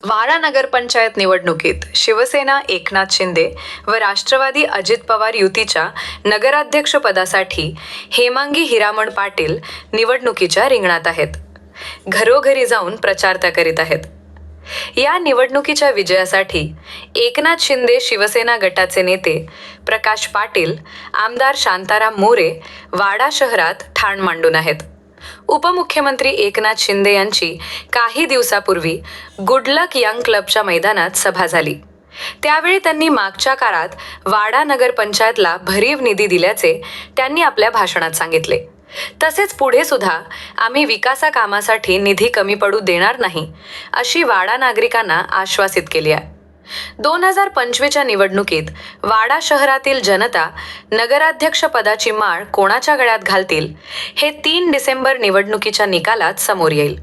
वाडा नगरपंचायत निवडणुकीत शिवसेना एकनाथ शिंदे व राष्ट्रवादी अजित पवार युतीच्या नगराध्यक्षपदासाठी हेमांगी हिरामण पाटील निवडणुकीच्या रिंगणात आहेत. घरोघरी जाऊन प्रचार त्या करीत आहेत. या निवडणुकीच्या विजयासाठी एकनाथ शिंदे शिवसेना गटाचे नेते प्रकाश पाटील, आमदार शांताराम मोरे वाडा शहरात ठाण मांडून आहेत. उपमुख्यमंत्री एकनाथ शिंदे यांची काही दिवसापूर्वी गुडलक यंग क्लबच्या मैदानात सभा झाली. त्यावेळी त्यांनी मागच्या काळात वाडा नगरपंचायतला भरीव निधी दिल्याचे त्यांनी आपल्या भाषणात सांगितले. तसेच पुढे सुद्धा आम्ही विकासा कामासाठी निधी कमी पडू देणार नाही अशी वाडा नागरिकांना आश्वासित केली आहे. 2025च्या निवडणुकीत वाडा शहरातील जनता नगराध्यक्ष पदाची माळ कोणाच्या गळ्यात घालतील हे 3 डिसेंबर निवडणुकीच्या निकालात समोर येईल.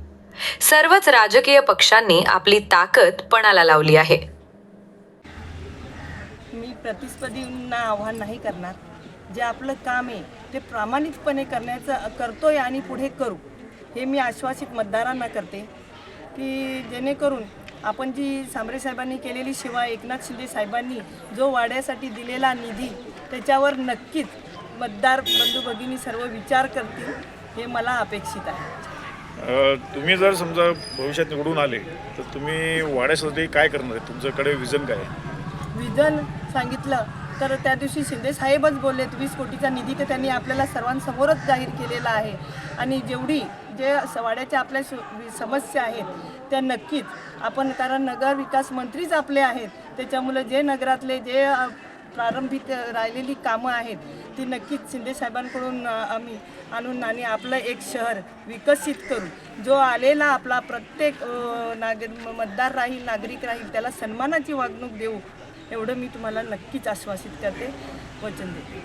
सर्वच राजकीय पक्षांनी आपली ताकद पणाला लावली आहे. मी प्रतिस्पर्धींना आव्हान नाही करणार. जे आपलं काम आहे ते प्रामाणिकपणे करतोय आणि पुढे करू हे मी आश्वासित मतदारांना करते की जेणेकरून आपण जी सांबरे साहेबांनी केलेली सेवा, एकनाथ शिंदे साहेबांनी जो वाड्यासाठी दिलेला निधी त्याच्यावर नक्कीच मतदार बंधू भगिनी सर्व विचार करतील हे मला अपेक्षित आहे. तुम्ही जर समजा भविष्यात निवडून आले तर तुम्ही वाड्यासाठी काय करणार आहे? तुमच्याकडे विजन काय आहे? विजन सांगितलं तर त्या दिवशी शिंदे साहेबच बोलले 20 कोटीचा निधी तर त्यांनी आपल्याला सर्वांसमोरच जाहीर केलेला आहे. आणि जे वाड्याच्या आपल्या समस्या आहेत त्या नक्कीच आपण, कारण नगर विकास मंत्रीच आपले आहेत, त्याच्यामुळे जे नगरातले जे प्रारंभिक राहिलेली कामं आहेत ती नक्कीच शिंदे साहेबांकडून आम्ही आणून आणि आपलं एक शहर विकसित करू. जो आलेला आपला प्रत्येक मतदार राहील, नागरिक राहील, त्याला सन्मानाची वागणूक देऊ एवढं मी तुम्हाला नक्कीच आश्वासित करते, वचन देते.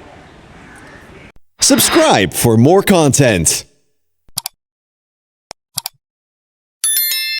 Subscribe for more content.